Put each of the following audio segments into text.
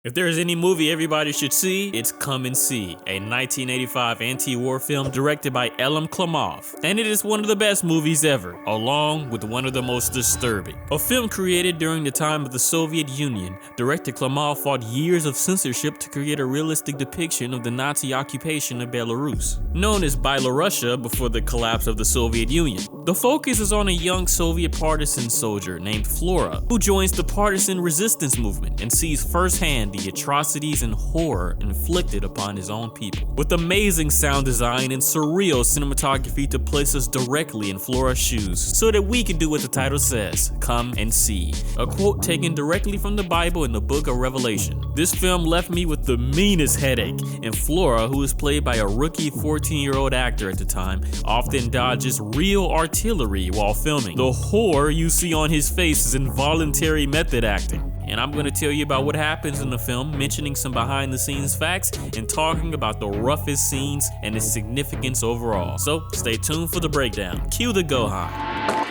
If there is any movie everybody should see, it's Come and See, a 1985 anti-war film directed by Elem Klimov. And it is one of the best movies ever, along with one of the most disturbing. A film created during the time of the Soviet Union, director Klimov fought years of censorship to create a realistic depiction of the Nazi occupation of Belarus, known as Byelorussia before the collapse of the Soviet Union. The focus is on a young Soviet partisan soldier named Flora, who joins the partisan resistance movement and sees firsthand the atrocities and horror inflicted upon his own people. With amazing sound design and surreal cinematography to place us directly in Flora's shoes so that we can do what the title says, come and see. A quote taken directly from the Bible in the book of Revelation. This film left me with the meanest headache, and Flora, who is played by a rookie 14-year-old actor at the time, often dodges real artillery while filming. The horror you see on his face is involuntary method acting. And I'm going to tell you about what happens in the film, mentioning some behind the scenes facts, and talking about the roughest scenes and its significance overall. So stay tuned for the breakdown. Cue the Gohan.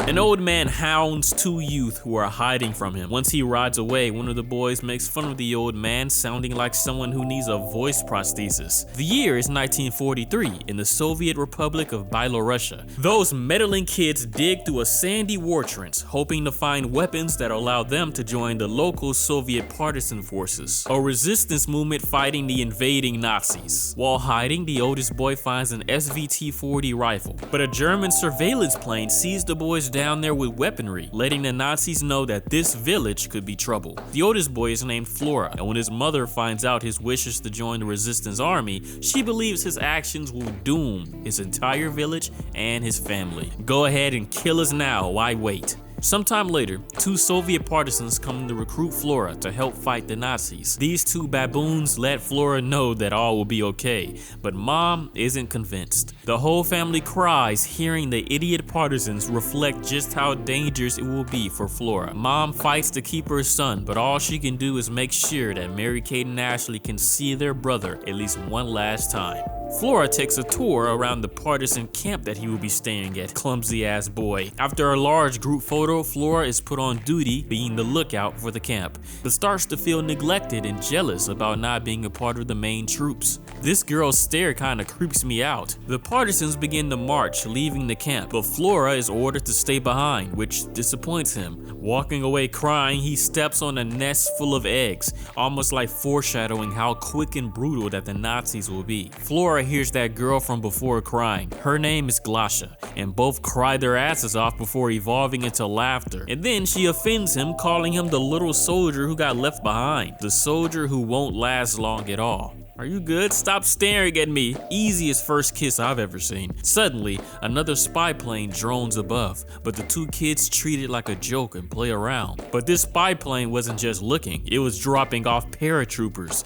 An old man hounds two youth who are hiding from him. Once he rides away, one of the boys makes fun of the old man, sounding like someone who needs a voice prosthesis. The year is 1943 in the Soviet Republic of Byelorussia. Those meddling kids dig through a sandy war trench, hoping to find weapons that allow them to join the local Soviet partisan forces, a resistance movement fighting the invading Nazis. While hiding, the oldest boy finds an SVT-40 rifle, but a German surveillance plane sees the boys down there with weaponry, letting the Nazis know that this village could be trouble. The oldest boy is named Flora, and when his mother finds out his wishes to join the resistance army, she believes his actions will doom his entire village and his family. Go ahead and kill us now, why wait? Sometime later, two Soviet partisans come to recruit Flora to help fight the Nazis. These two baboons let Flora know that all will be okay, but Mom isn't convinced. The whole family cries hearing the idiot partisans reflect just how dangerous it will be for Flora. Mom fights to keep her son, but all she can do is make sure that Mary-Kate and Ashley can see their brother at least one last time. Flora takes a tour around the partisan camp that he will be staying at, clumsy ass boy. After a large group photo, Flora is put on duty being the lookout for the camp, but starts to feel neglected and jealous about not being a part of the main troops. This girl's stare kinda creeps me out. The partisans begin to march, leaving the camp, but Flora is ordered to stay behind, which disappoints him. Walking away crying, he steps on a nest full of eggs, almost like foreshadowing how quick and brutal that the Nazis will be. Flora hears that girl from before crying. Her name is Glasha, and both cry their asses off before evolving into laughter. And then she offends him, calling him the little soldier who got left behind, the soldier who won't last long at all. Are you good? Stop staring at me. Easiest first kiss I've ever seen. Suddenly, another spy plane drones above, but the two kids treat it like a joke and play around. But this spy plane wasn't just looking, it was dropping off paratroopers.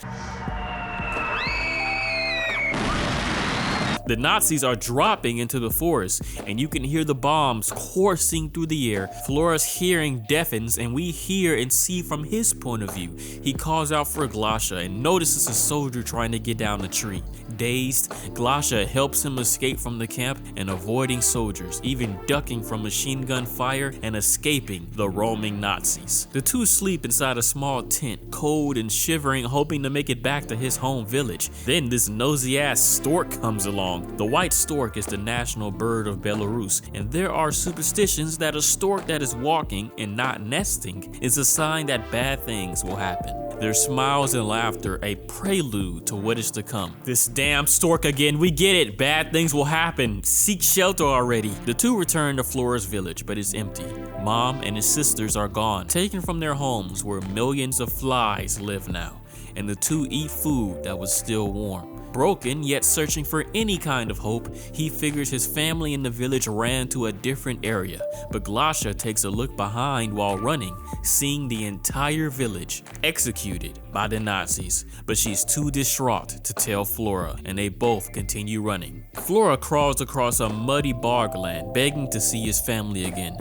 The Nazis are dropping into the forest, and you can hear the bombs coursing through the air. Flora's hearing deafens, and we hear and see from his point of view. He calls out for Glasha and notices a soldier trying to get down the tree. Dazed, Glasha helps him escape from the camp and avoiding soldiers, even ducking from machine gun fire and escaping the roaming Nazis. The two sleep inside a small tent, cold and shivering, hoping to make it back to his home village. Then this nosy ass stork comes along. The white stork is the national bird of Belarus, and there are superstitions that a stork that is walking and not nesting is a sign that bad things will happen. Their smiles and laughter a prelude to what is to come. This damn stork again, we get it, bad things will happen, seek shelter already. The two return to Flora's village, but it's empty. Mom and his sisters are gone, taken from their homes where millions of flies live now, and the two eat food that was still warm. Broken, yet searching for any kind of hope, he figures his family in the village ran to a different area, but Glasha takes a look behind while running, seeing the entire village executed by the Nazis, but she's too distraught to tell Flora, and they both continue running. Flora crawls across a muddy bogland, begging to see his family again.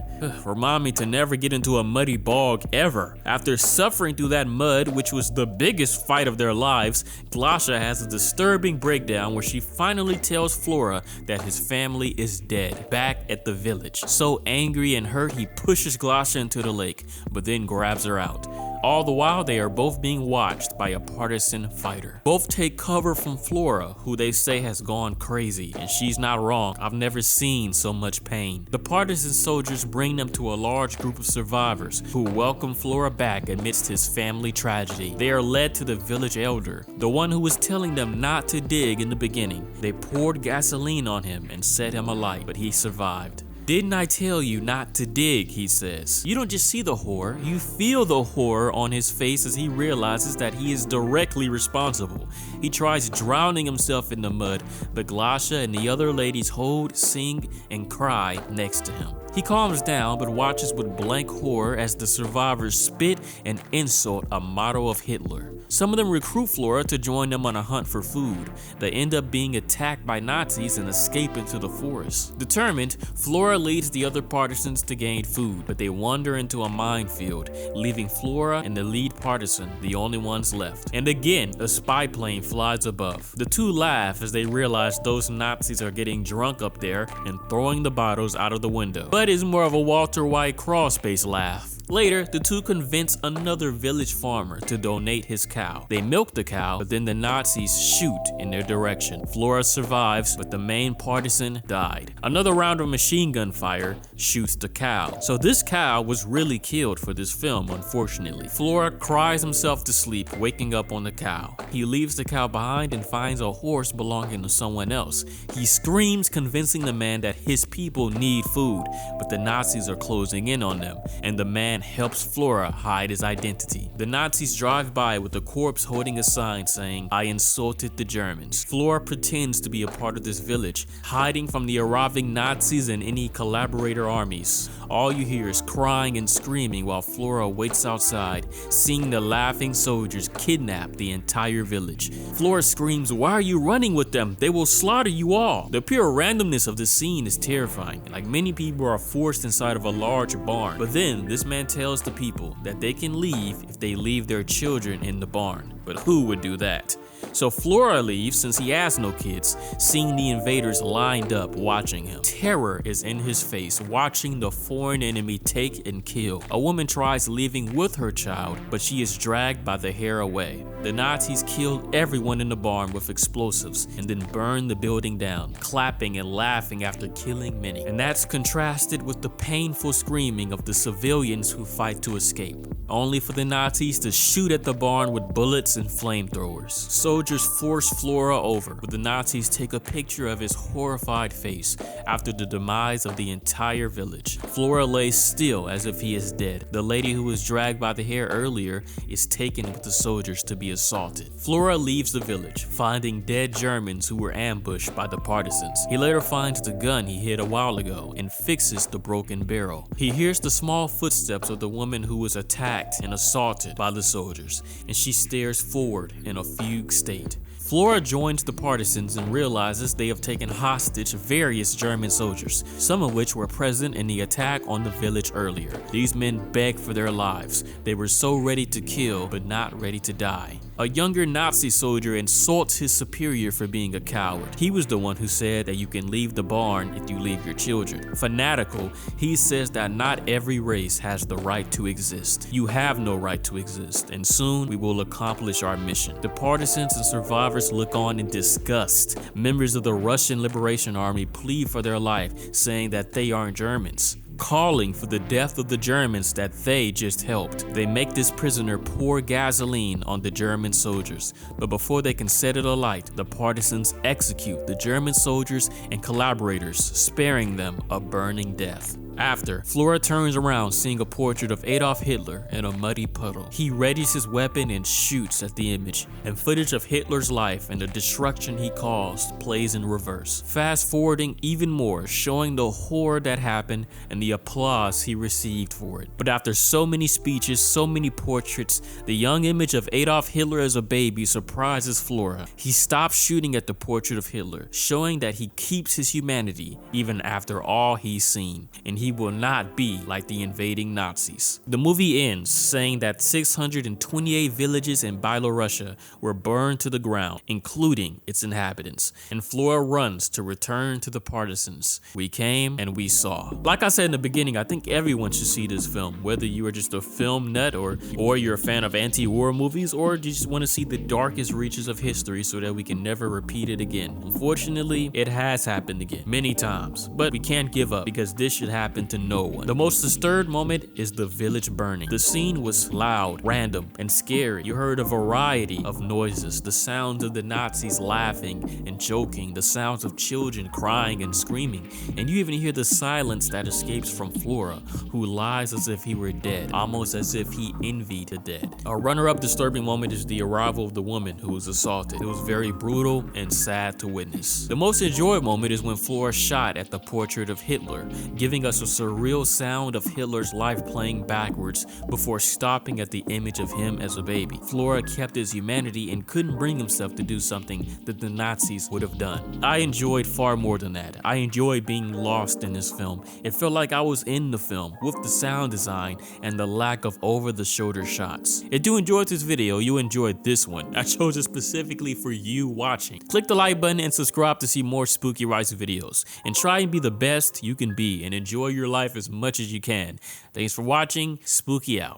Remind me to never get into a muddy bog ever. After suffering through that mud, which was the biggest fight of their lives, Glasha has a disturbing breakdown where she finally tells Flora that his family is dead, back at the village. So angry and hurt, he pushes Glasha into the lake, but then grabs her out. All the while, they are both being watched by a partisan fighter. Both take cover from Flora, who they say has gone crazy, and she's not wrong. I've never seen so much pain. The partisan soldiers bring them to a large group of survivors who welcome Flora back amidst his family tragedy. They are led to the village elder, the one who was telling them not to dig in the beginning. They poured gasoline on him and set him alight, but he survived. "Didn't I tell you not to dig?" he says. You don't just see the horror, you feel the horror on his face as he realizes that he is directly responsible. He tries drowning himself in the mud, but Glasha and the other ladies hold, sing, and cry next to him. He calms down but watches with blank horror as the survivors spit and insult a motto of Hitler. Some of them recruit Flora to join them on a hunt for food. They end up being attacked by Nazis and escape into the forest. Determined, Flora leads the other partisans to gain food, but they wander into a minefield, leaving Flora and the lead partisan the only ones left. And again, a spy plane flies above. The two laugh as they realize those Nazis are getting drunk up there and throwing the bottles out of the window. But it's more of a Walter White crawl-space laugh. Later, the two convince another village farmer to donate his cow. They milk the cow, but then the Nazis shoot in their direction. Flora survives, but the main partisan died. Another round of machine gun fire shoots the cow. So this cow was really killed for this film, unfortunately. Flora cries himself to sleep, waking up on the cow. He leaves the cow behind and finds a horse belonging to someone else. He screams, convincing the man that his people need food, but the Nazis are closing in on them, and the man helps Flora hide his identity. The Nazis drive by with the corpse holding a sign saying, "I insulted the Germans." Flora pretends to be a part of this village, hiding from the arriving Nazis and any collaborator armies. All you hear is crying and screaming while Flora waits outside, seeing the laughing soldiers kidnap the entire village. Flora screams, "Why are you running with them? They will slaughter you all." The pure randomness of the scene is terrifying. Like, many people are forced inside of a large barn, but then this man tells the people that they can leave if they leave their children in the barn. But who would do that? So Flora leaves since he has no kids, seeing the invaders lined up watching him. Terror is in his face, watching the foreign enemy take and kill. A woman tries leaving with her child, but she is dragged by the hair away. The Nazis killed everyone in the barn with explosives and then burned the building down, clapping and laughing after killing many. And that's contrasted with the painful screaming of the civilians who fight to escape, only for the Nazis to shoot at the barn with bullets and flamethrowers. Soldiers force Flora over, but the Nazis take a picture of his horrified face after the demise of the entire village. Flora lays still as if he is dead. The lady who was dragged by the hair earlier is taken with the soldiers to be assaulted. Flora leaves the village, finding dead Germans who were ambushed by the partisans. He later finds the gun he hid a while ago and fixes the broken barrel. He hears the small footsteps of the woman who was attacked and assaulted by the soldiers, and she stares forward in a fugue state. Flora joins the partisans and realizes they have taken hostage various German soldiers, some of which were present in the attack on the village earlier. These men beg for their lives. They were so ready to kill, but not ready to die. A younger Nazi soldier insults his superior for being a coward. He was the one who said that you can leave the barn if you leave your children. Fanatical, he says that not every race has the right to exist. You have no right to exist, and soon we will accomplish our mission. The partisans and survivors look on in disgust. Members of the Russian Liberation Army plead for their life, saying that they aren't Germans, calling for the death of the Germans that they just helped. They make this prisoner pour gasoline on the German soldiers, but before they can set it alight, the partisans execute the German soldiers and collaborators, sparing them a burning death. After, Flora turns around seeing a portrait of Adolf Hitler in a muddy puddle. He readies his weapon and shoots at the image, and footage of Hitler's life and the destruction he caused plays in reverse. Fast forwarding even more, showing the horror that happened and the applause he received for it. But after so many speeches, so many portraits, the young image of Adolf Hitler as a baby surprises Flora. He stops shooting at the portrait of Hitler, showing that he keeps his humanity even after all he's seen, and he will not be like the invading Nazis. The movie ends saying that 628 villages in Byelorussia were burned to the ground, including its inhabitants, and Flora runs to return to the partisans. We came and we saw. Like I said in the beginning, I think everyone should see this film, whether you are just a film nut or you're a fan of anti-war movies, or you just want to see the darkest reaches of history so that we can never repeat it again. Unfortunately, it has happened again many times, but we can't give up because this should happen to no one. The most disturbed moment is the village burning. The scene was loud, random, and scary. You heard a variety of noises, the sounds of the Nazis laughing and joking, the sounds of children crying and screaming, and you even hear the silence that escapes from Flora, who lies as if he were dead, almost as if he envied the dead. A runner-up disturbing moment is the arrival of the woman who was assaulted. It was very brutal and sad to witness. The most enjoyed moment is when Flora shot at the portrait of Hitler, giving us a surreal sound of Hitler's life playing backwards before stopping at the image of him as a baby. Flora kept his humanity and couldn't bring himself to do something that the Nazis would have done. I enjoyed far more than that. I enjoyed being lost in this film. It felt like I was in the film with the sound design and the lack of over-the-shoulder shots. If you enjoyed this video, you enjoyed this one. I chose it specifically for you watching. Click the like button and subscribe to see more Spooky Rice videos. And try and be the best you can be and enjoy your life as much as you can. Thanks for watching. Spooky out.